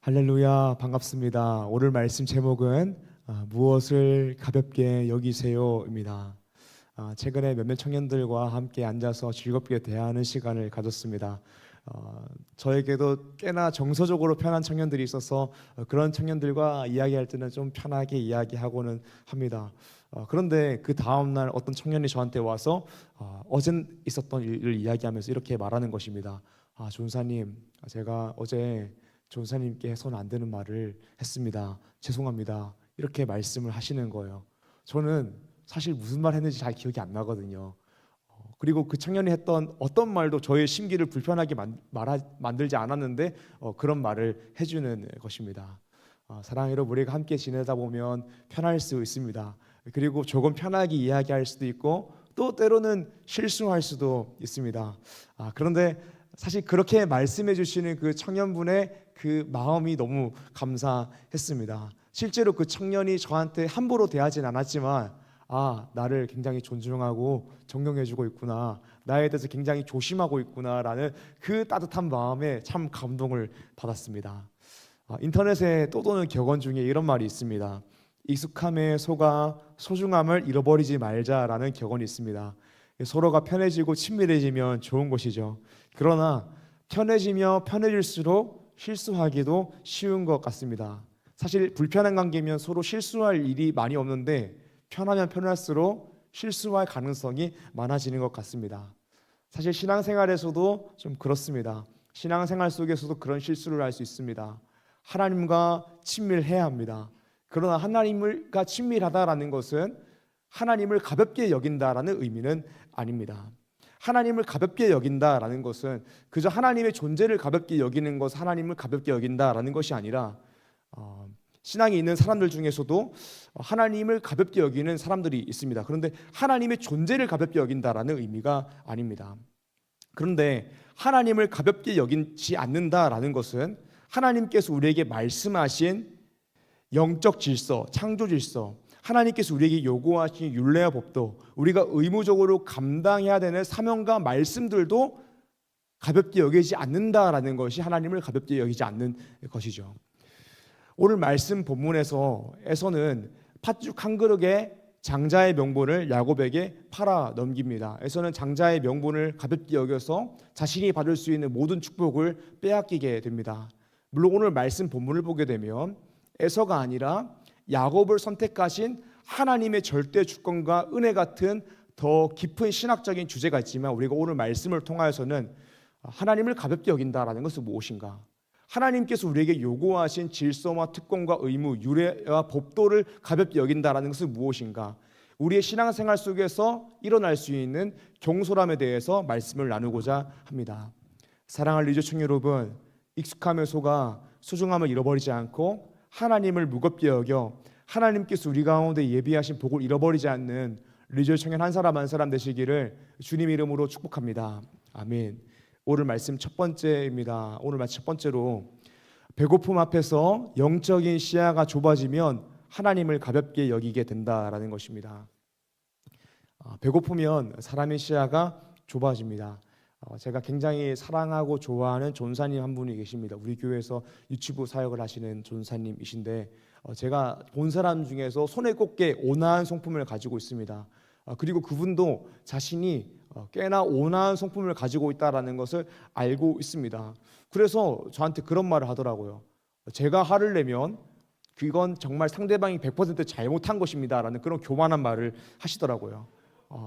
할렐루야, 반갑습니다. 오늘 말씀 제목은 무엇을 가볍게 여기세요입니다. 최근에 몇몇 청년들과 함께 앉아서 즐겁게 대화하는 시간을 가졌습니다. 저에게도 꽤나 정서적으로 편한 청년들이 있어서 그런 청년들과 이야기할 때는 좀 편하게 이야기하고는 합니다. 그런데 그 다음날 어떤 청년이 저한테 와서 어제 있었던 일을 이야기하면서 이렇게 말하는 것입니다. 전사님, 제가 어제 전사님께 해서는 안 되는 말을 했습니다. 죄송합니다. 이렇게 말씀을 하시는 거예요. 저는 사실 무슨 말 했는지 잘 기억이 안 나거든요. 그리고 그 청년이 했던 어떤 말도 저의 심기를 불편하게 만들지 않았는데 그런 말을 해주는 것입니다. 사랑하는 여러분, 우리가 함께 지내다 보면 편할 수 있습니다. 그리고 조금 편하게 이야기할 수도 있고 또 때로는 실수할 수도 있습니다. 그런데 사실 그렇게 말씀해 주시는 그 청년분의 그 마음이 너무 감사했습니다. 실제로 그 청년이 저한테 함부로 대하진 않았지만 나를 굉장히 존중하고 존경해 주고 있구나, 나에 대해서 굉장히 조심하고 있구나라는 그 따뜻한 마음에 참 감동을 받았습니다. 인터넷에 떠도는 격언 중에 이런 말이 있습니다. 익숙함에 속아 소중함을 잃어버리지 말자라는 격언이 있습니다. 서로가 편해지고 친밀해지면 좋은 것이죠. 그러나 편해지며 편해질수록 실수하기도 쉬운 것 같습니다. 사실 불편한 관계면 서로 실수할 일이 많이 없는데 편하면 편할수록 실수할 가능성이 많아지는 것 같습니다. 사실 신앙생활에서도 좀 그렇습니다. 신앙생활 속에서도 그런 실수를 할 수 있습니다. 하나님과 친밀해야 합니다. 그러나 하나님과 친밀하다라는 것은 하나님을 가볍게 여긴다라는 의미는 아닙니다. 하나님을 가볍게 여긴다라는 것은 그저 하나님의 존재를 가볍게 여기는 것, 하나님을 가볍게 여긴다라는 것이 아니라 신앙이 있는 사람들 중에서도 하나님을 가볍게 여기는 사람들이 있습니다. 그런데 하나님의 존재를 가볍게 여긴다라는 의미가 아닙니다. 그런데 하나님을 가볍게 여기지 않는다라는 것은 하나님께서 우리에게 말씀하신 영적 질서, 창조 질서, 하나님께서 우리에게 요구하신 율례와 법도, 우리가 의무적으로 감당해야 되는 사명과 말씀들도 가볍게 여기지 않는다라는 것이 하나님을 가볍게 여기지 않는 것이죠. 오늘 말씀 본문에서는 팥죽 한 그릇에 장자의 명분을 야곱에게 팔아 넘깁니다. 에서는 장자의 명분을 가볍게 여겨서 자신이 받을 수 있는 모든 축복을 빼앗기게 됩니다. 물론 오늘 말씀 본문을 보게 되면 에서가 아니라 야곱을 선택하신 하나님의 절대 주권과 은혜 같은 더 깊은 신학적인 주제가 있지만, 우리가 오늘 말씀을 통하여서는 하나님을 가볍게 여긴다라는 것은 무엇인가, 하나님께서 우리에게 요구하신 질서와 특권과 의무, 율례와 법도를 가볍게 여긴다라는 것은 무엇인가, 우리의 신앙생활 속에서 일어날 수 있는 경솔함에 대해서 말씀을 나누고자 합니다. 사랑할 리조청 여러분, 익숙함에 속아 소중함을 잃어버리지 않고 하나님을 무겁게 여겨 하나님께서 우리 가운데 예비하신 복을 잃어버리지 않는 리조의 청년 한 사람 한 사람 되시기를 주님 이름으로 축복합니다. 아멘. 오늘 말씀 첫 번째입니다. 오늘 말씀 첫 번째로, 배고픔 앞에서 영적인 시야가 좁아지면 하나님을 가볍게 여기게 된다라는 것입니다. 배고프면 사람의 시야가 좁아집니다. 제가 굉장히 사랑하고 좋아하는 전사님 한 분이 계십니다. 우리 교회에서 유치부 사역을 하시는 전사님이신데, 제가 본 사람 중에서 손에 꼽게 온화한 성품을 가지고 있습니다. 그리고 그분도 자신이 꽤나 온화한 성품을 가지고 있다는 것을 알고 있습니다. 그래서 저한테 그런 말을 하더라고요. 제가 화를 내면 그건 정말 상대방이 100% 잘못한 것입니다 라는 그런 교만한 말을 하시더라고요.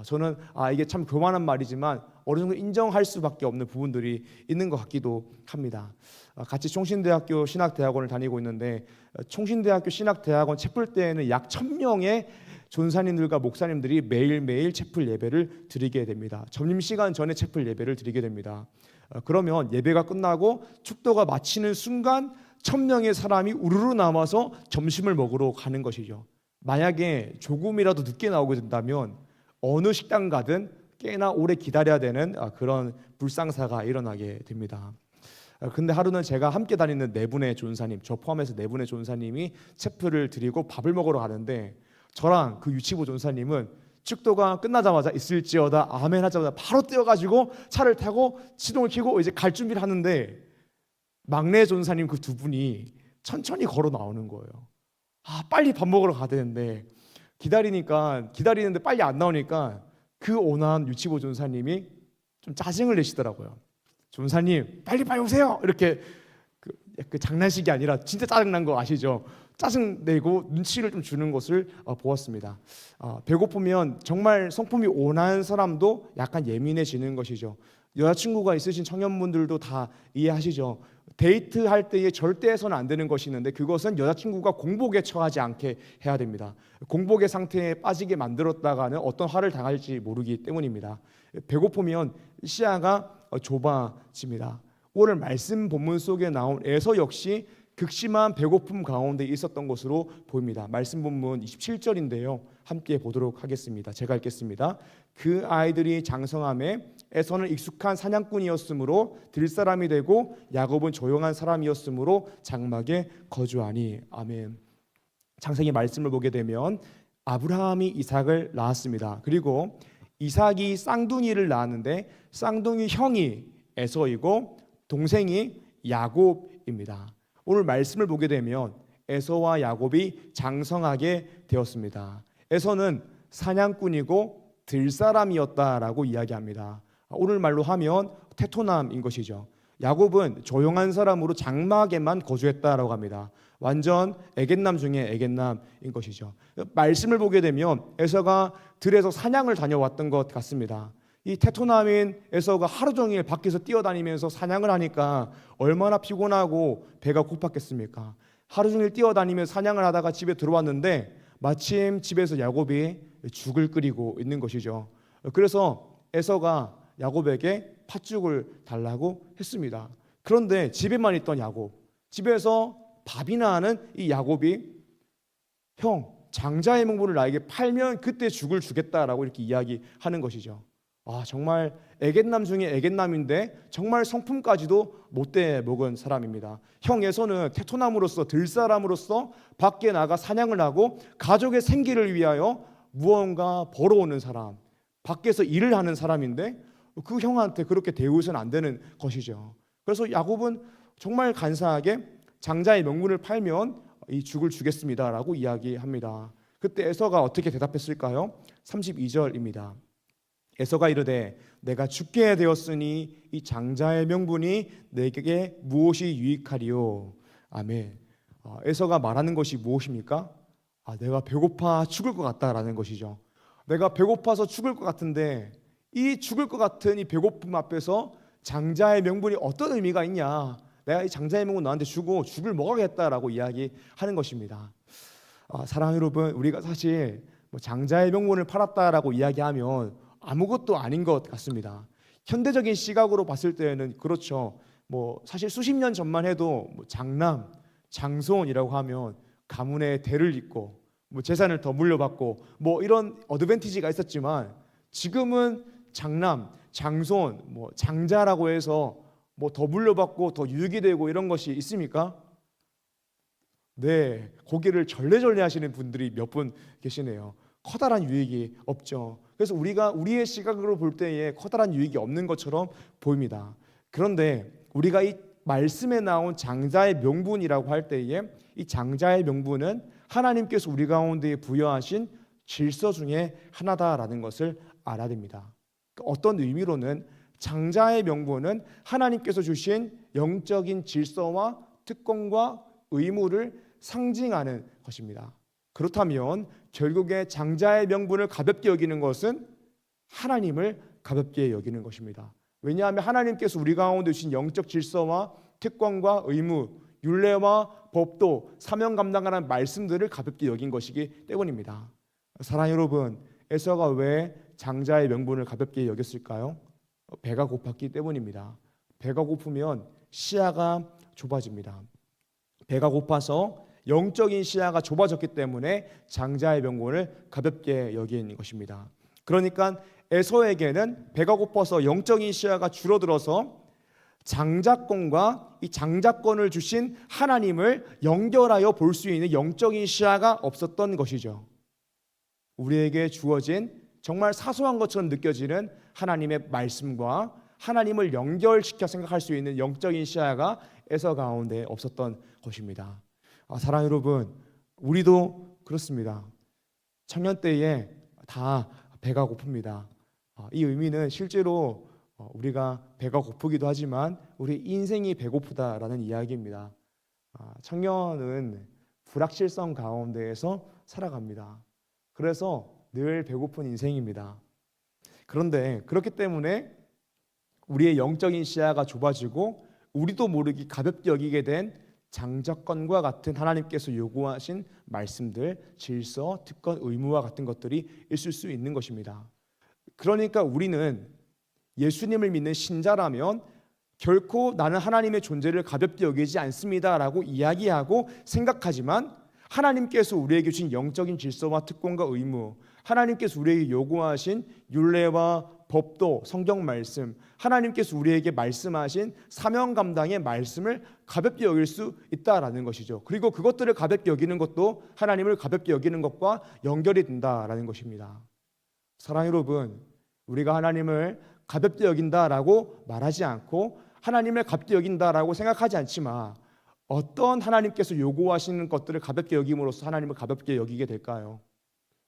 저는 이게 참 교만한 말이지만 어느 정도 인정할 수밖에 없는 부분들이 있는 것 같기도 합니다. 같이 총신대학교 신학대학원을 다니고 있는데, 총신대학교 신학대학원 채플 때에는 약 1000명의 전사님들과 목사님들이 매일매일 채플 예배를 드리게 됩니다. 점심시간 전에 채플 예배를 드리게 됩니다. 그러면 예배가 끝나고 축도가 마치는 순간 1000명의 사람이 우르르 남아서 점심을 먹으러 가는 것이죠. 만약에 조금이라도 늦게 나오게 된다면 어느 식당 가든 꽤나 오래 기다려야 되는 그런 불상사가 일어나게 됩니다. 근데 하루는 제가 함께 다니는 네 분의 전사님, 저 포함해서 네 분의 전사님이 채플을 드리고 밥을 먹으러 가는데, 저랑 그 유치부 전사님은 축도가 끝나자마자 있을지어다 아멘 하자마자 바로 뛰어가지고 차를 타고 시동을 켜고 이제 갈 준비를 하는데, 막내 전사님 그 두 분이 천천히 걸어 나오는 거예요. 빨리 밥 먹으러 가야 되는데 기다리는데 빨리 안 나오니까 그 온화한 유치부 전사님이 좀 짜증을 내시더라고요. 전사님 빨리 오세요. 이렇게 그 장난식이 아니라 진짜 짜증난 거 아시죠? 짜증내고 눈치를 좀 주는 것을 보았습니다. 배고프면 정말 성품이 온화한 사람도 약간 예민해지는 것이죠. 여자친구가 있으신 청년분들도 다 이해하시죠? 데이트할 때에 절대 해서는 안 되는 것이 있는데 그것은 여자친구가 공복에 처하지 않게 해야 됩니다. 공복의 상태에 빠지게 만들었다가는 어떤 화를 당할지 모르기 때문입니다. 배고프면 시야가 좁아집니다. 오늘 말씀 본문 속에 나온 에서 역시 극심한 배고픔 가운데 있었던 것으로 보입니다. 말씀 본문 27절인데요. 함께 보도록 하겠습니다. 제가 읽겠습니다. 그 아이들이 장성함에 에서는 익숙한 사냥꾼이었으므로 들사람이 되고 야곱은 조용한 사람이었으므로 장막에 거주하니. 아멘. 창세기 말씀을 보게 되면 아브라함이 이삭을 낳았습니다. 그리고 이삭이 쌍둥이를 낳았는데 쌍둥이 형이 에서이고 동생이 야곱입니다. 오늘 말씀을 보게 되면 에서와 야곱이 장성하게 되었습니다. 에서는 사냥꾼이고 들사람이었다라고 이야기합니다. 오늘 말로 하면 테토남인 것이죠. 야곱은 조용한 사람으로 장막에만 거주했다라고 합니다. 완전 애견남 중에 애견남인 것이죠. 말씀을 보게 되면 에서가 들에서 사냥을 다녀왔던 것 같습니다. 이 테토남인 에서가 하루 종일 밖에서 뛰어다니면서 사냥을 하니까 얼마나 피곤하고 배가 고팠겠습니까? 하루 종일 뛰어다니면서 사냥을 하다가 집에 들어왔는데 마침 집에서 야곱이 죽을 끓이고 있는 것이죠. 그래서 에서가 야곱에게 팥죽을 달라고 했습니다. 그런데 집에만 있던 야곱, 집에서 밥이나 하는 이 야곱이 형, 장자의 명분을 나에게 팔면 그때 죽을 주겠다라고 이렇게 이야기하는 것이죠. 정말 애견남 중에 애견남인데 정말 성품까지도 못돼 먹은 사람입니다. 형 에서는 테토남으로서 들사람으로서 밖에 나가 사냥을 하고 가족의 생계를 위하여 무언가 벌어오는 사람, 밖에서 일을 하는 사람인데 그 형한테 그렇게 대우해서는 안 되는 것이죠. 그래서 야곱은 정말 간사하게 장자의 명분을 팔면 이 죽을 주겠습니다라고 이야기합니다. 그때 에서가 어떻게 대답했을까요? 32절입니다. 에서가 이르되 내가 죽게 되었으니 이 장자의 명분이 내게 무엇이 유익하리요. 아멘. 에서가 말하는 것이 무엇입니까? 내가 배고파 죽을 것 같다라는 것이죠. 내가 배고파서 죽을 것 같은데 이 죽을 것 같은 이 배고픔 앞에서 장자의 명분이 어떤 의미가 있냐? 내가 이 장자의 명분 너한테 주고 죽을 먹어야겠다라고 이야기하는 것입니다. 사랑하는 여러분, 우리가 사실 장자의 명분을 팔았다라고 이야기하면 아무것도 아닌 것 같습니다. 현대적인 시각으로 봤을 때는 그렇죠. 사실 수십 년 전만 해도 장남, 장손이라고 하면 가문의 대를 잇고 재산을 더 물려받고 이런 어드밴티지가 있었지만 지금은 장남, 장손, 장자라고 해서 더 물려받고 더 유익이 되고 이런 것이 있습니까? 네, 고개를 절레절레 하시는 분들이 몇 분 계시네요. 커다란 유익이 없죠. 그래서 우리가 우리의 시각으로 볼 때에 커다란 유익이 없는 것처럼 보입니다. 그런데 우리가 이 말씀에 나온 장자의 명분이라고 할 때에 이 장자의 명분은 하나님께서 우리 가운데 부여하신 질서 중에 하나다라는 것을 알아야 됩니다. 어떤 의미로는 장자의 명분은 하나님께서 주신 영적인 질서와 특권과 의무를 상징하는 것입니다. 그렇다면 결국에 장자의 명분을 가볍게 여기는 것은 하나님을 가볍게 여기는 것입니다. 왜냐하면 하나님께서 우리 가운데 주신 영적 질서와 특권과 의무, 율례와 법도 사명 감당하는 말씀들을 가볍게 여긴 것이기 때문입니다. 사랑하는 여러분, 에서가 왜 장자의 명분을 가볍게 여겼을까요? 배가 고팠기 때문입니다. 배가 고프면 시야가 좁아집니다. 배가 고파서 영적인 시야가 좁아졌기 때문에 장자의 명분을 가볍게 여긴 것입니다. 그러니까 에서에게는 배가 고파서 영적인 시야가 줄어들어서 장자권과 이 장자권을 주신 하나님을 연결하여 볼 수 있는 영적인 시야가 없었던 것이죠. 우리에게 주어진 정말 사소한 것처럼 느껴지는 하나님의 말씀과 하나님을 연결시켜 생각할 수 있는 영적인 시야가 에서 가운데 없었던 것입니다. 사랑 여러분, 우리도 그렇습니다. 청년 때에 다 배가 고픕니다. 이 의미는 실제로 우리가 배가 고프기도 하지만 우리 인생이 배고프다라는 이야기입니다. 청년은 불확실성 가운데에서 살아갑니다. 그래서 늘 배고픈 인생입니다. 그런데 그렇기 때문에 우리의 영적인 시야가 좁아지고 우리도 모르게 가볍게 여기게 된 장자권과 같은 하나님께서 요구하신 말씀들, 질서, 특권, 의무와 같은 것들이 있을 수 있는 것입니다. 그러니까 우리는 예수님을 믿는 신자라면 결코 나는 하나님의 존재를 가볍게 여기지 않습니다라고 이야기하고 생각하지만 하나님께서 우리에게 주신 영적인 질서와 특권과 의무, 하나님께서 우리에게 요구하신 율례와 법도, 성경 말씀, 하나님께서 우리에게 말씀하신 사명 감당의 말씀을 가볍게 여길 수 있다라는 것이죠. 그리고 그것들을 가볍게 여기는 것도 하나님을 가볍게 여기는 것과 연결이 된다라는 것입니다. 사랑 여러분, 우리가 하나님을 가볍게 여긴다라고 말하지 않고 하나님을 가볍게 여긴다라고 생각하지 않지만 어떤 하나님께서 요구하시는 것들을 가볍게 여김으로써 하나님을 가볍게 여기게 될까요?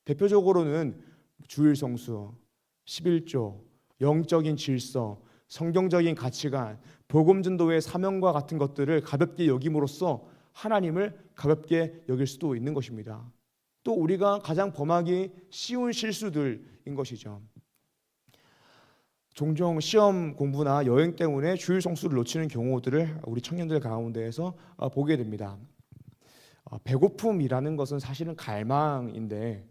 대표적으로는 주일 성수, 11조, 영적인 질서, 성경적인 가치관, 복음 전도의 사명과 같은 것들을 가볍게 여김으로써 하나님을 가볍게 여길 수도 있는 것입니다. 또 우리가 가장 범하기 쉬운 실수들인 것이죠. 종종 시험 공부나 여행 때문에 주일 성수를 놓치는 경우들을 우리 청년들 가운데에서 보게 됩니다. 배고픔이라는 것은 사실은 갈망인데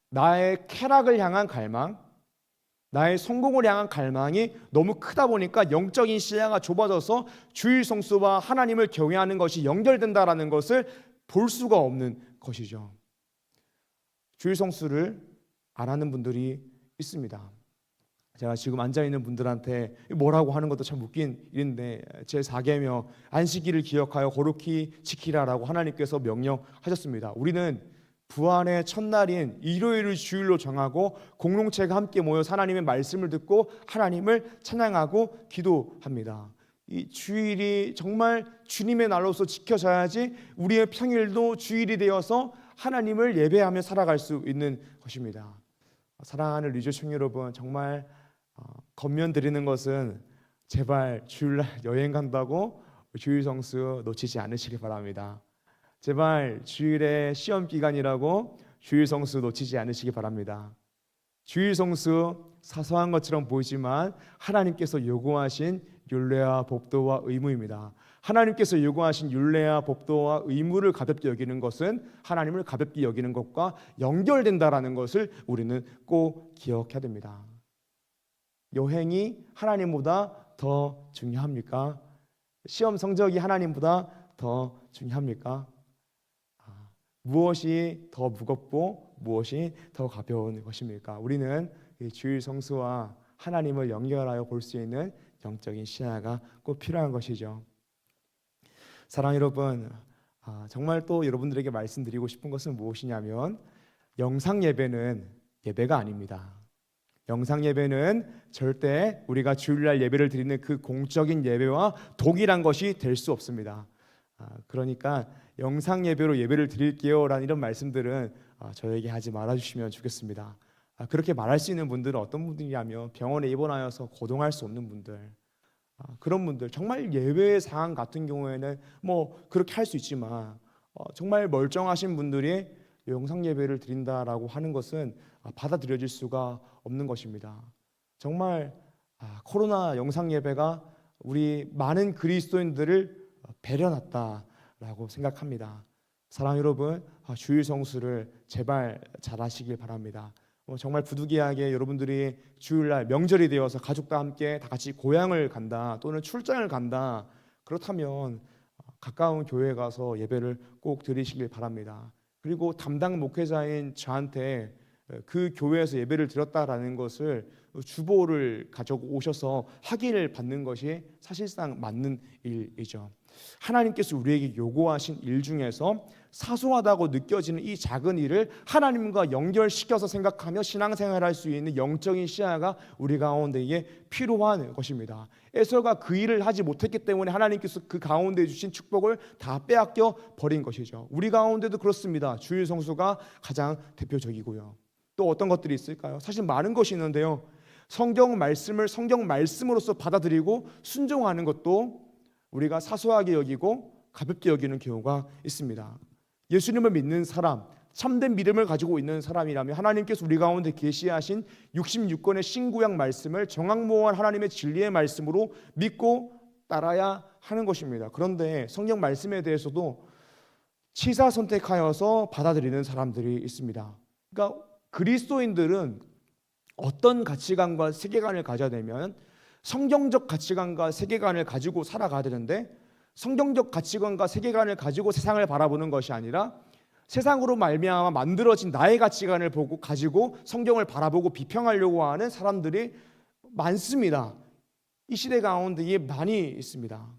나의 쾌락을 향한 갈망, 나의 성공을 향한 갈망이 너무 크다 보니까 영적인 시야가 좁아져서 주일 성수와 하나님을 경외하는 것이 연결된다라는 것을 볼 수가 없는 것이죠. 주일 성수를 안 하는 분들이 있습니다. 제가 지금 앉아있는 분들한테 뭐라고 하는 것도 참 웃긴 일인데 제4계명 안식일을 기억하여 거룩히 지키라라고 하나님께서 명령하셨습니다. 우리는 부활의 첫날인 일요일을 주일로 정하고 공동체가 함께 모여 하나님의 말씀을 듣고 하나님을 찬양하고 기도합니다. 이 주일이 정말 주님의 날로서 지켜져야지 우리의 평일도 주일이 되어서 하나님을 예배하며 살아갈 수 있는 것입니다. 사랑하는 리조청 여러분, 정말 겉면 드리는 것은 제발 주일날 여행 간다고 주일 성수 놓치지 않으시길 바랍니다. 제발 주일에 시험 기간이라고 주일 성수 놓치지 않으시기 바랍니다. 주일 성수 사소한 것처럼 보이지만 하나님께서 요구하신 율례와 법도와 의무입니다. 하나님께서 요구하신 율례와 법도와 의무를 가볍게 여기는 것은 하나님을 가볍게 여기는 것과 연결된다라는 것을 우리는 꼭 기억해야 됩니다. 여행이 하나님보다 더 중요합니까? 시험 성적이 하나님보다 더 중요합니까? 무엇이 더 무겁고 무엇이 더 가벼운 것입니까? 우리는 주일 성수와 하나님을 연결하여 볼 수 있는 영적인 시야가 꼭 필요한 것이죠. 사랑 여러분, 정말 또 여러분들에게 말씀드리고 싶은 것은 무엇이냐면 영상 예배는 예배가 아닙니다. 영상 예배는 절대 우리가 주일날 예배를 드리는 그 공적인 예배와 동일한 것이 될 수 없습니다. 그러니까 영상 예배로 예배를 드릴게요 라는 이런 말씀들은 저에게 하지 말아주시면 좋겠습니다. 그렇게 말할 수 있는 분들은 어떤 분들이냐면 병원에 입원하여서 거동할 수 없는 분들, 그런 분들, 정말 예외의 상황 같은 경우에는 뭐 그렇게 할 수 있지만 정말 멀쩡하신 분들이 영상 예배를 드린다라고 하는 것은 받아들여질 수가 없는 것입니다. 정말 코로나 영상 예배가 우리 많은 그리스도인들을 배려놨다라고 생각합니다. 사랑 여러분, 주일 성수를 제발 잘하시길 바랍니다. 정말 부득이하게 여러분들이 주일날 명절이 되어서 가족과 함께 다 같이 고향을 간다 또는 출장을 간다, 그렇다면 가까운 교회에 가서 예배를 꼭 드리시길 바랍니다. 그리고 담당 목회자인 저한테 그 교회에서 예배를 드렸다라는 것을 주보를 가져오셔서 확인을 받는 것이 사실상 맞는 일이죠. 하나님께서 우리에게 요구하신 일 중에서 사소하다고 느껴지는 이 작은 일을 하나님과 연결시켜서 생각하며 신앙생활할 수 있는 영적인 시야가 우리 가운데에 필요한 것입니다. 에서가 그 일을 하지 못했기 때문에 하나님께서 그 가운데 주신 축복을 다 빼앗겨 버린 것이죠. 우리 가운데도 그렇습니다. 주일 성수가 가장 대표적이고요. 또 어떤 것들이 있을까요? 사실 많은 것이 있는데요. 성경 말씀을 성경 말씀으로서 받아들이고 순종하는 것도 우리가 사소하게 여기고 가볍게 여기는 경우가 있습니다. 예수님을 믿는 사람, 참된 믿음을 가지고 있는 사람이라면 하나님께서 우리 가운데 계시하신 66권의 신구약 말씀을 정확무호한 하나님의 진리의 말씀으로 믿고 따라야 하는 것입니다. 그런데 성경 말씀에 대해서도 취사 선택하여서 받아들이는 사람들이 있습니다. 그러니까 그리스도인들은 어떤 가치관과 세계관을 가져야 되면 성경적 가치관과 세계관을 가지고 살아가야 되는데, 성경적 가치관과 세계관을 가지고 세상을 바라보는 것이 아니라 세상으로 말미암아 만들어진 나의 가치관을 가지고 성경을 바라보고 비평하려고 하는 사람들이 많습니다. 이 시대 가운데에 많이 있습니다.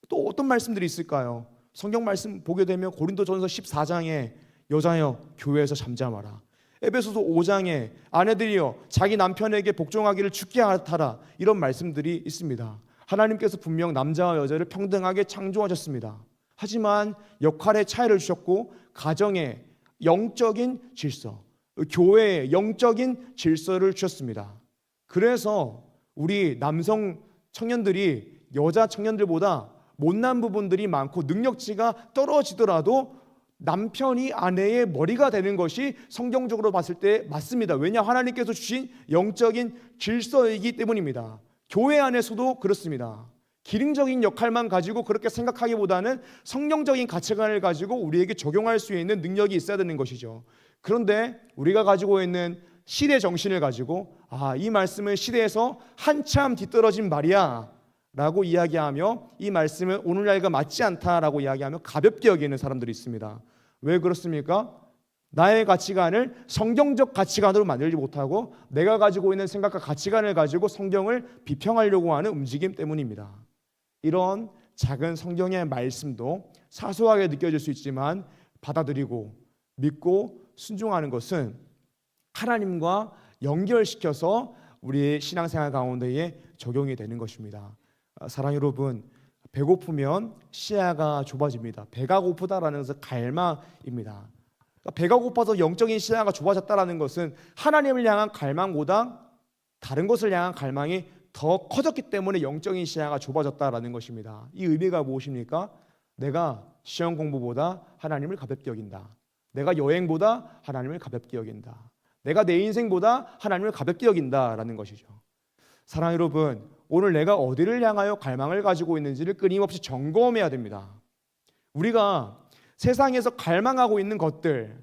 또 어떤 말씀들이 있을까요? 성경 말씀 보게 되면 고린도전서 14장에 여자여 교회에서 잠잠하라, 에베소서 5장에 아내들이여 자기 남편에게 복종하기를 죽게 하라, 이런 말씀들이 있습니다. 하나님께서 분명 남자와 여자를 평등하게 창조하셨습니다. 하지만 역할의 차이를 주셨고 가정의 영적인 질서, 교회의 영적인 질서를 주셨습니다. 그래서 우리 남성 청년들이 여자 청년들보다 못난 부분들이 많고 능력치가 떨어지더라도 남편이 아내의 머리가 되는 것이 성경적으로 봤을 때 맞습니다. 왜냐? 하나님께서 주신 영적인 질서이기 때문입니다. 교회 안에서도 그렇습니다. 기능적인 역할만 가지고 그렇게 생각하기보다는 성경적인 가치관을 가지고 우리에게 적용할 수 있는 능력이 있어야 되는 것이죠. 그런데 우리가 가지고 있는 시대 정신을 가지고 이 말씀은 시대에서 한참 뒤떨어진 말이야 라고 이야기하며 이 말씀은 오늘날과 맞지 않다라고 이야기하며 가볍게 여기는 사람들이 있습니다. 왜 그렇습니까? 나의 가치관을 성경적 가치관으로 만들지 못하고 내가 가지고 있는 생각과 가치관을 가지고 성경을 비평하려고 하는 움직임 때문입니다. 이런 작은 성경의 말씀도 사소하게 느껴질 수 있지만 받아들이고 믿고 순종하는 것은 하나님과 연결시켜서 우리의 신앙생활 가운데에 적용이 되는 것입니다. 사랑 여러분, 배고프면 시야가 좁아집니다. 배가 고프다라는 것은 갈망입니다. 배가 고파서 영적인 시야가 좁아졌다는 것은 하나님을 향한 갈망보다 다른 것을 향한 갈망이 더 커졌기 때문에 영적인 시야가 좁아졌다라는 것입니다. 이 의미가 무엇입니까? 내가 시험 공부보다 하나님을 가볍게 여긴다. 내가 여행보다 하나님을 가볍게 여긴다. 내가 내 인생보다 하나님을 가볍게 여긴다라는 것이죠. 사랑 여러분, 오늘 내가 어디를 향하여 갈망을 가지고 있는지를 끊임없이 점검해야 됩니다. 우리가 세상에서 갈망하고 있는 것들,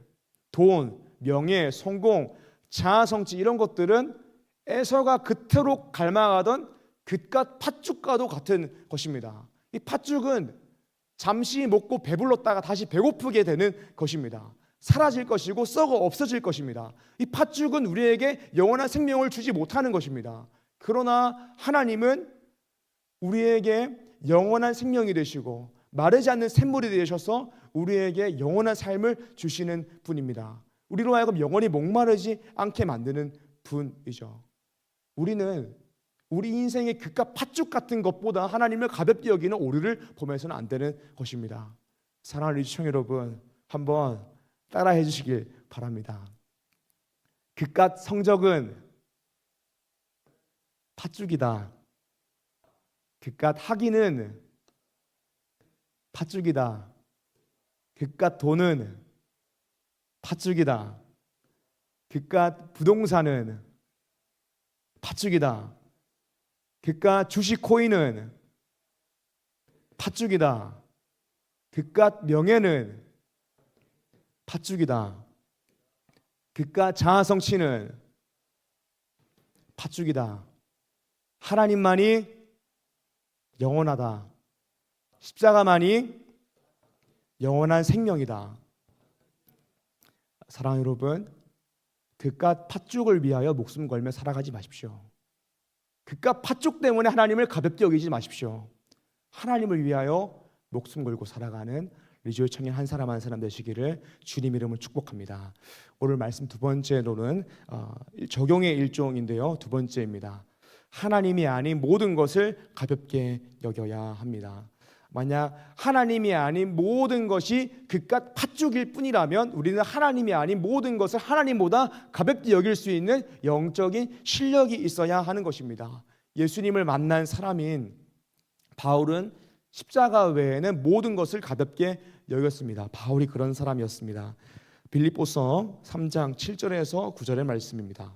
돈, 명예, 성공, 자아성취, 이런 것들은 에서가 그토록 갈망하던 긋과 팥죽과도 같은 것입니다. 이 팥죽은 잠시 먹고 배불렀다가 다시 배고프게 되는 것입니다. 사라질 것이고 썩어 없어질 것입니다. 이 팥죽은 우리에게 영원한 생명을 주지 못하는 것입니다. 그러나 하나님은 우리에게 영원한 생명이 되시고 마르지 않는 샘물이 되셔서 우리에게 영원한 삶을 주시는 분입니다. 우리로 하여금 영원히 목마르지 않게 만드는 분이죠. 우리는 우리 인생의 긋과 팥죽 같은 것보다 하나님을 가볍게 여기는 오류를 보면서는 안 되는 것입니다. 사랑하는 시청 여러분, 한번 따라해 주시길 바랍니다. 긋과 성적은 팥죽이다. 긋과 학위는 팥죽이다. 긋과 돈은 팥죽이다. 긋과 부동산은 팥죽이다. 긋과 주식 코인은 팥죽이다. 긋과 명예는 팥죽이다. 긋과 자아성취는 팥죽이다. 하나님만이 영원하다. 십자가만이 영원한 생명이다. 사랑 여러분, 긋과 팥죽을 위하여 목숨 걸며 살아가지 마십시오. 긋과 팥죽 때문에 하나님을 가볍게 여기지 마십시오. 하나님을 위하여 목숨 걸고 살아가는 리조의 청년 한 사람 한 사람 되시기를 주님 이름으로 축복합니다. 오늘 말씀 두 번째로는 적용의 일종인데요. 두 번째입니다. 하나님이 아닌 모든 것을 가볍게 여겨야 합니다. 만약 하나님이 아닌 모든 것이 그깟 팥죽일 뿐이라면 우리는 하나님이 아닌 모든 것을 하나님보다 가볍게 여길 수 있는 영적인 실력이 있어야 하는 것입니다. 예수님을 만난 사람인 바울은 십자가 외에는 모든 것을 가볍게 여겼습니다. 바울이 그런 사람이었습니다. 빌립보서 3장 7절에서 9절의 말씀입니다.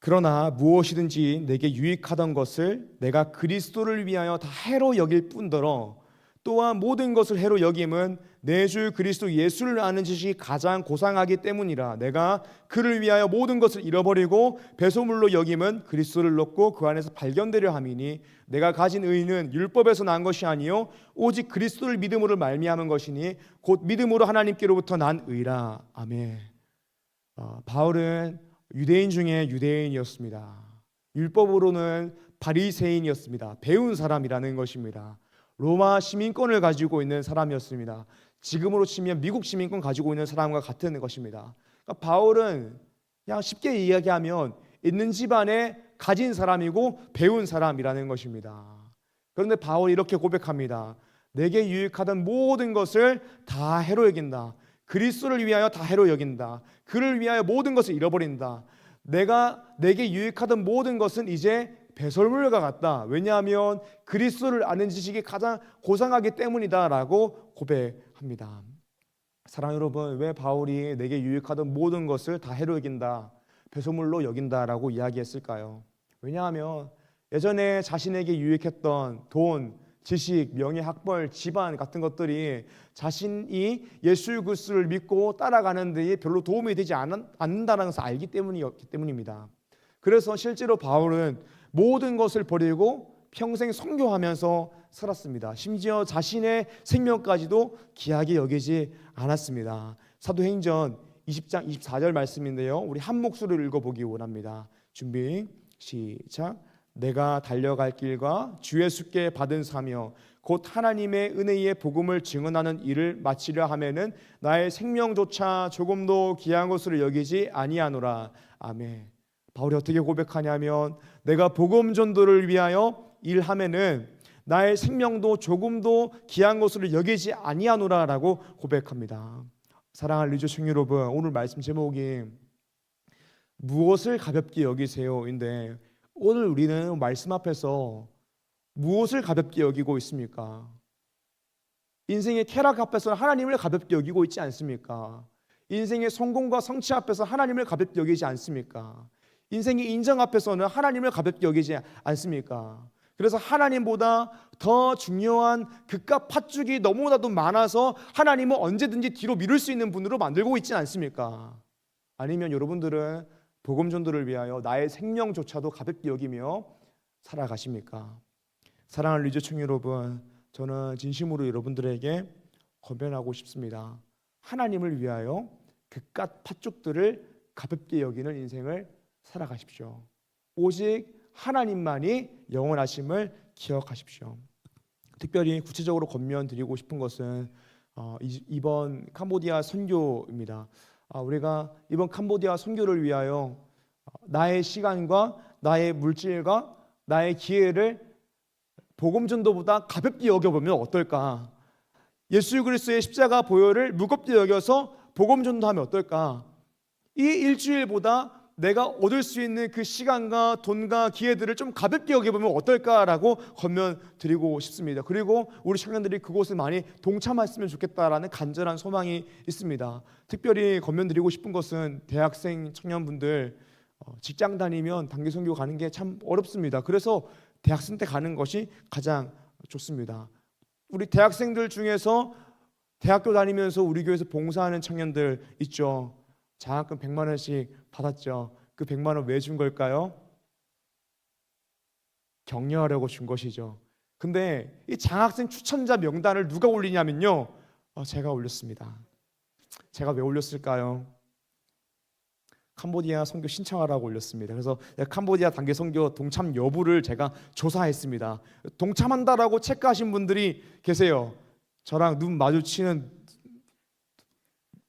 그러나 무엇이든지 내게 유익하던 것을 내가 그리스도를 위하여 다 해로 여길 뿐더러 또한 모든 것을 해로 여김은 내 주 그리스도 예수를 아는 지식이 가장 고상하기 때문이라. 내가 그를 위하여 모든 것을 잃어버리고 배소물로 여김은 그리스도를 얻고 그 안에서 발견되려 함이니 내가 가진 의는 율법에서 난 것이 아니요 오직 그리스도를 믿음으로 말미암은 것이니 곧 믿음으로 하나님께로부터 난 의라. 아멘. 바울은 유대인 중에 유대인이었습니다. 율법으로는 바리새인이었습니다. 배운 사람이라는 것입니다. 로마 시민권을 가지고 있는 사람이었습니다. 지금으로 치면 미국 시민권 가지고 있는 사람과 같은 것입니다. 그러니까 바울은 그냥 쉽게 이야기하면 있는 집안에 가진 사람이고 배운 사람이라는 것입니다. 그런데 바울이 이렇게 고백합니다. 내게 유익하던 모든 것을 다 해로 여긴다. 그리스도를 위하여 다 해로 여긴다. 그를 위하여 모든 것을 잃어버린다. 내게 유익하던 모든 것은 이제 배설물과 같다. 왜냐하면 그리스도를 아는 지식이 가장 고상하기 때문이다라고 고백합니다. 사랑하는 여러분, 왜 바울이 내게 유익하던 모든 것을 다 해로 여긴다, 배설물로 여긴다라고 이야기했을까요? 왜냐하면 예전에 자신에게 유익했던 돈, 지식, 명예, 학벌, 집안 같은 것들이 자신이 예수 그리스도를 믿고 따라가는 데 별로 도움이 되지 않는다는 것을 알기 때문입니다. 그래서 실제로 바울은 모든 것을 버리고 평생 선교하면서 살았습니다. 심지어 자신의 생명까지도 귀하게 여기지 않았습니다. 사도행전 20장 24절 말씀인데요, 우리 한 목소리를 읽어보기 원합니다. 준비 시작. 내가 달려갈 길과 주 예수께 받은 사명 곧 하나님의 은혜의 복음을 증언하는 일을 마치려 하면은 나의 생명조차 조금도 귀한 것으로 여기지 아니하노라. 아멘. 바울이 어떻게 고백하냐면 내가 복음 전도를 위하여 일하면은 나의 생명도 조금도 귀한 것으로 여기지 아니하노라라고 고백합니다. 사랑하는 리조 청년 여러분, 오늘 말씀 제목이 무엇을 가볍게 여기세요인데 오늘 우리는 말씀 앞에서 무엇을 가볍게 여기고 있습니까? 인생의 쾌락 앞에서 하나님을 가볍게 여기고 있지 않습니까? 인생의 성공과 성취 앞에서 하나님을 가볍게 여기지 않습니까? 인생의 인정 앞에서는 하나님을 가볍게 여기지 않습니까? 그래서 하나님보다 더 중요한 그깟 팥죽이 너무나도 많아서 하나님은 언제든지 뒤로 미룰 수 있는 분으로 만들고 있지 않습니까? 아니면 여러분들은 복음 전도를 위하여 나의 생명조차도 가볍게 여기며 살아가십니까? 사랑하는 리조 청년 여러분, 저는 진심으로 여러분들에게 권면하고 싶습니다. 하나님을 위하여 그깟 팥죽들을 가볍게 여기는 인생을 살아가십시오. 오직 하나님만이 영원하심을 기억하십시오. 특별히 구체적으로 권면드리고 싶은 것은 이번 캄보디아 선교입니다. 우리가 이번 캄보디아 선교를 위하여 나의 시간과 나의 물질과 나의 기회를 복음 전도보다 가볍게 여겨보면 어떨까? 예수 그리스도의 십자가 보혈을 무겁게 여겨서 복음 전도하면 어떨까? 이 일주일보다 내가 얻을 수 있는 그 시간과 돈과 기회들을 좀 가볍게 여겨보면 어떨까라고 권면드리고 싶습니다. 그리고 우리 청년들이 그곳에 많이 동참했으면 좋겠다라는 간절한 소망이 있습니다. 특별히 권면드리고 싶은 것은 대학생 청년분들, 직장 다니면 단기 선교 가는 게 참 어렵습니다. 그래서 대학생 때 가는 것이 가장 좋습니다. 우리 대학생들 중에서 대학교 다니면서 우리 교회에서 봉사하는 청년들 있죠. 장학금 100만 원씩 받았죠. 그 100만 원 왜 준 걸까요? 격려하려고 준 것이죠. 근데 이 장학생 추천자 명단을 누가 올리냐면요, 제가 올렸습니다. 제가 왜 올렸을까요? 캄보디아 선교 신청하라고 올렸습니다. 그래서 캄보디아 단기 선교 동참 여부를 제가 조사했습니다. 동참한다라고 체크하신 분들이 계세요. 저랑 눈 마주치는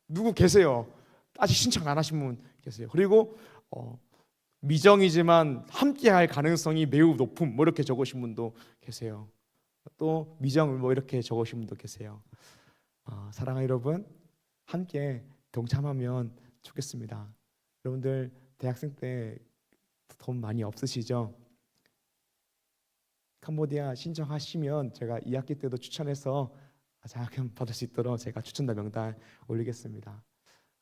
누구 계세요? 아직 신청 안 하신 분 계세요. 그리고 미정이지만 함께할 가능성이 매우 높음 뭐 이렇게 적으신 분도 계세요. 또 미정 뭐 이렇게 적으신 분도 계세요. 사랑하는 여러분, 함께 동참하면 좋겠습니다. 여러분들 대학생 때 돈 많이 없으시죠? 캄보디아 신청하시면 제가 2학기 때도 추천해서 장학금 받을 수 있도록 제가 추천자 명단 올리겠습니다.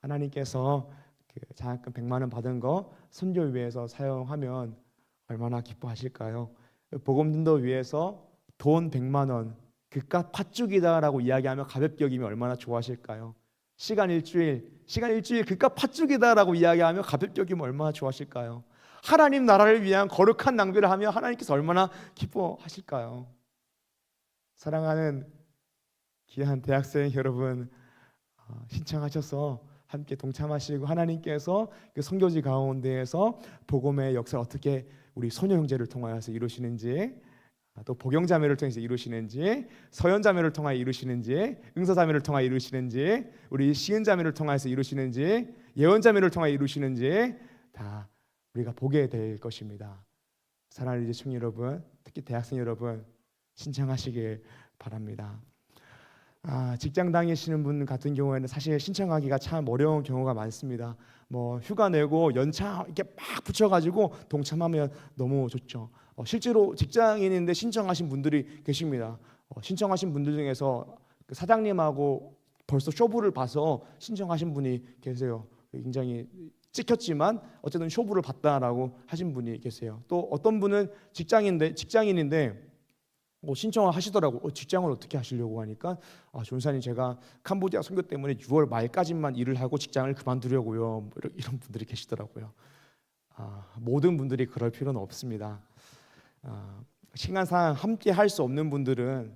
하나님께서 그 장학금 100만 원 받은 거 선교 위해서 사용하면 얼마나 기뻐하실까요? 복음전도 위해서 돈 100만 원 그깟 팥죽이다라고 이야기하면 가볍게 여기면 얼마나 좋아하실까요? 시간 일주일 그깟 팥죽이다라고 이야기하면 가볍게 여기면 얼마나 좋아하실까요? 하나님 나라를 위한 거룩한 낭비를 하며 하나님께서 얼마나 기뻐하실까요? 사랑하는 귀한 대학생 여러분, 신청하셔서 함께 동참하시고 하나님께서 그 선교지 가운데에서 복음의 역사를 어떻게 우리 소녀 형제를 통하여서 이루시는지, 또 복영자매를 통해서 이루시는지, 서연자매를 통하여 이루시는지, 응서자매를 통하여 이루시는지, 우리 시은자매를 통하여서 이루시는지, 예언자매를 통하여 이루시는지 다 우리가 보게 될 것입니다. 사랑하는 청년 여러분, 특히 대학생 여러분 신청하시길 바랍니다. 직장 다니시는 분 같은 경우에는 사실 신청하기가 참 어려운 경우가 많습니다. 뭐 휴가 내고 연차 이렇게 막 붙여가지고 동참하면 너무 좋죠. 실제로 직장인인데 신청하신 분들이 계십니다. 신청하신 분들 중에서 그 사장님하고 벌써 쇼부를 봐서 신청하신 분이 계세요. 굉장히 찍혔지만 어쨌든 쇼부를 봤다라고 하신 분이 계세요. 또 어떤 분은 직장인인데 신청을 하시더라고. 직장을 어떻게 하시려고 하니까 전사님 제가 캄보디아 선교 때문에 6월 말까지만 일을 하고 직장을 그만두려고요. 뭐 이런 분들이 계시더라고요. 모든 분들이 그럴 필요는 없습니다. 시간상 함께 할 수 없는 분들은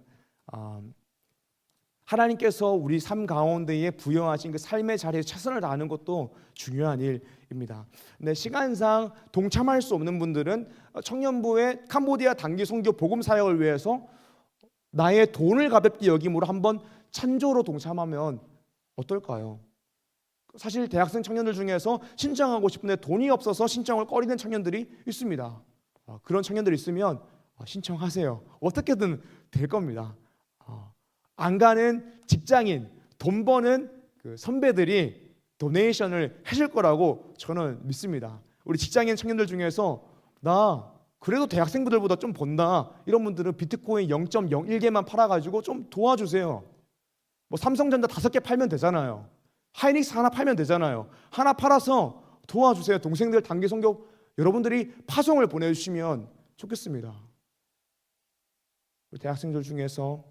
하나님께서 우리 삶 가운데에 부여하신 그 삶의 자리에 최선을 다하는 것도 중요한 일입니다. 근데 시간상 동참할 수 없는 분들은 청년부의 캄보디아 단기 선교 복음 사역을 위해서 나의 돈을 가볍게 여김으로 한번 찬조로 동참하면 어떨까요? 사실 대학생 청년들 중에서 신청하고 싶은데 돈이 없어서 신청을 꺼리는 청년들이 있습니다. 그런 청년들이 있으면 신청하세요. 어떻게든 될 겁니다. 안 가는 직장인, 돈 버는 그 선배들이 도네이션을 해줄 거라고 저는 믿습니다. 우리 직장인 청년들 중에서 나 그래도 대학생분들보다 좀 번다 이런 분들은 비트코인 0.01개만 팔아가지고 좀 도와주세요. 뭐 삼성전자 5개 팔면 되잖아요. 하이닉스 하나 팔면 되잖아요. 하나 팔아서 도와주세요. 동생들 단기 선교 여러분들이 파송을 보내주시면 좋겠습니다. 우리 대학생들 중에서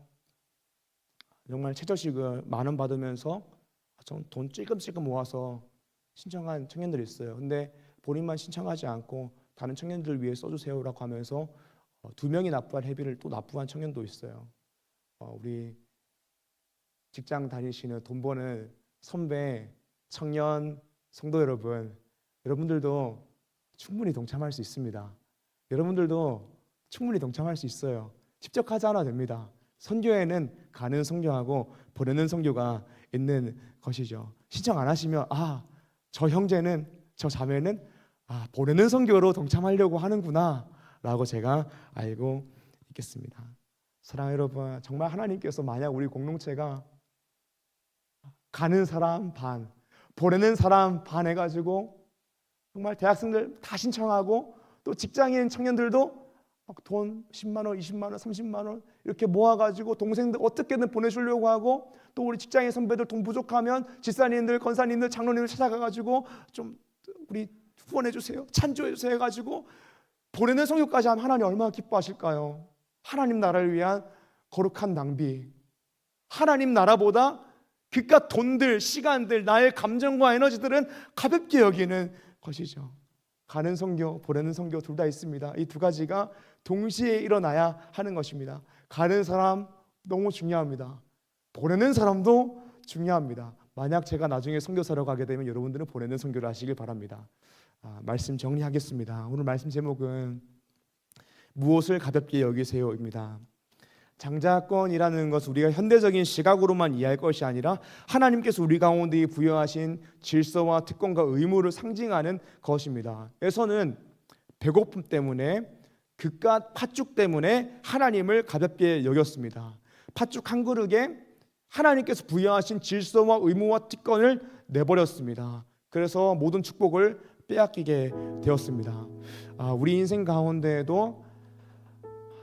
정말 최저시급 10,000원 받으면서 돈 찔끔찔끔 모아서 신청한 청년들이 있어요. 근데 본인만 신청하지 않고 다른 청년들 위해 써주세요라고 하면서 2명이 납부한 회비를 또 납부한 청년도 있어요. 우리 직장 다니시는 돈 버는 선배, 청년, 성도 여러분, 여러분들도 충분히 동참할 수 있습니다. 여러분들도 충분히 동참할 수 있어요. 집적하지 않아도 됩니다. 선교에는 가는 선교하고 보내는 선교가 있는 것이죠. 신청 안 하시면 저 형제는 저 자매는 보내는 선교로 동참하려고 하는구나 라고 제가 알고 있겠습니다. 사랑하는 여러분, 정말 하나님께서 만약 우리 공동체가 가는 사람 반, 보내는 사람 반 해가지고 정말 대학생들 다 신청하고 또 직장인 청년들도 돈 10만 원, 20만 원, 30만 원 이렇게 모아가지고 동생들 어떻게든 보내주려고 하고 또 우리 직장인 선배들 돈 부족하면 집사님들, 권사님들, 장로님들 찾아가가지고 좀 우리 후원해주세요, 찬조해주세요 해가지고 보내는 성교까지 하면 하나님 얼마나 기뻐하실까요? 하나님 나라를 위한 거룩한 낭비, 하나님 나라보다 그깟 돈들, 시간들, 나의 감정과 에너지들은 가볍게 여기는 것이죠. 가는 선교, 보내는 선교 둘 다 있습니다. 이 두 가지가 동시에 일어나야 하는 것입니다. 가는 사람 너무 중요합니다. 보내는 사람도 중요합니다. 만약 제가 나중에 선교사로 가게 되면 여러분들은 보내는 선교를 하시길 바랍니다. 말씀 정리하겠습니다. 오늘 말씀 제목은 무엇을 가볍게 여기세요입니다. 장자권이라는 것은 우리가 현대적인 시각으로만 이해할 것이 아니라 하나님께서 우리 가운데 부여하신 질서와 특권과 의무를 상징하는 것입니다. 에서는 배고픔 때문에 그깟 팥죽 때문에 하나님을 가볍게 여겼습니다. 팥죽 한 그릇에 하나님께서 부여하신 질서와 의무와 특권을 내버렸습니다. 그래서 모든 축복을 빼앗기게 되었습니다. 우리 인생 가운데에도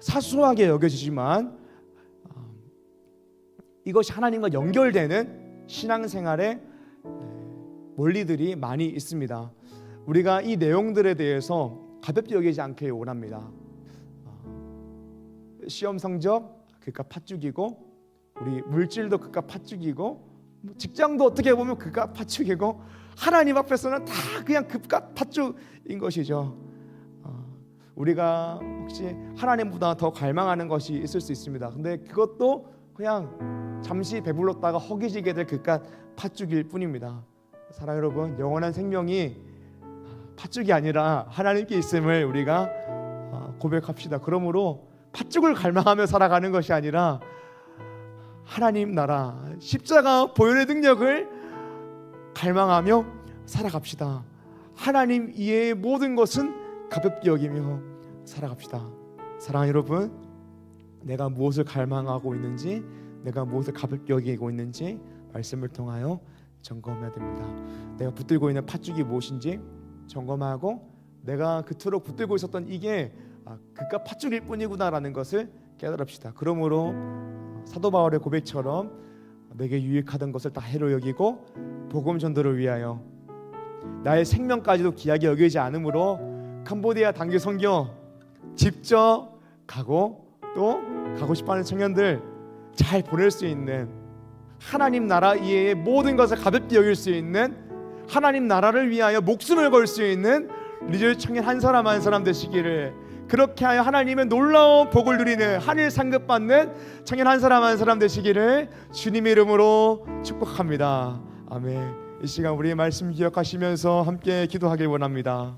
사소하게 여겨지지만 이것이 하나님과 연결되는 신앙생활의 원리들이 많이 있습니다. 우리가 이 내용들에 대해서 가볍게 여기지 않기를 원합니다. 시험 성적 그깟 팥죽이고, 우리 물질도 그깟 팥죽이고, 직장도 어떻게 보면 그깟 팥죽이고, 하나님 앞에서는 다 그냥 그깟 팥죽인 것이죠. 우리가 혹시 하나님보다 더 갈망하는 것이 있을 수 있습니다. 근데 그것도 그냥 잠시 배불렀다가 허기지게 될 그깟 팥죽일 뿐입니다. 사랑하는 여러분, 영원한 생명이 팥죽이 아니라 하나님께 있음을 우리가 고백합시다. 그러므로 팥죽을 갈망하며 살아가는 것이 아니라 하나님 나라, 십자가 보혈의 능력을 갈망하며 살아갑시다. 하나님 이외의 모든 것은 가볍게 여기며 살아갑시다. 사랑하는 여러분, 내가 무엇을 갈망하고 있는지, 내가 무엇을 가볍게 여기고 있는지 말씀을 통하여 점검해야 됩니다. 내가 붙들고 있는 팥죽이 무엇인지 점검하고, 내가 그토록 붙들고 있었던 이게 그깟 팥죽일 뿐이구나라는 것을 깨달읍시다. 그러므로 사도 바울의 고백처럼 내게 유익하던 것을 다 해로 여기고 복음 전도를 위하여 나의 생명까지도 귀하게 여기지 않으므로 캄보디아 단기 선교 직접 가고 또 가고 싶어하는 청년들 잘 보낼 수 있는, 하나님 나라 이외의 모든 것을 가볍게 여길 수 있는, 하나님 나라를 위하여 목숨을 걸 수 있는 리절 청년 한 사람 한 사람 되시기를, 그렇게 하여 하나님의 놀라운 복을 누리는 하늘 상급 받는 청년 한 사람 되시기를 주님의 이름으로 축복합니다. 아멘. 이 시간 우리의 말씀 기억하시면서 함께 기도하길 원합니다.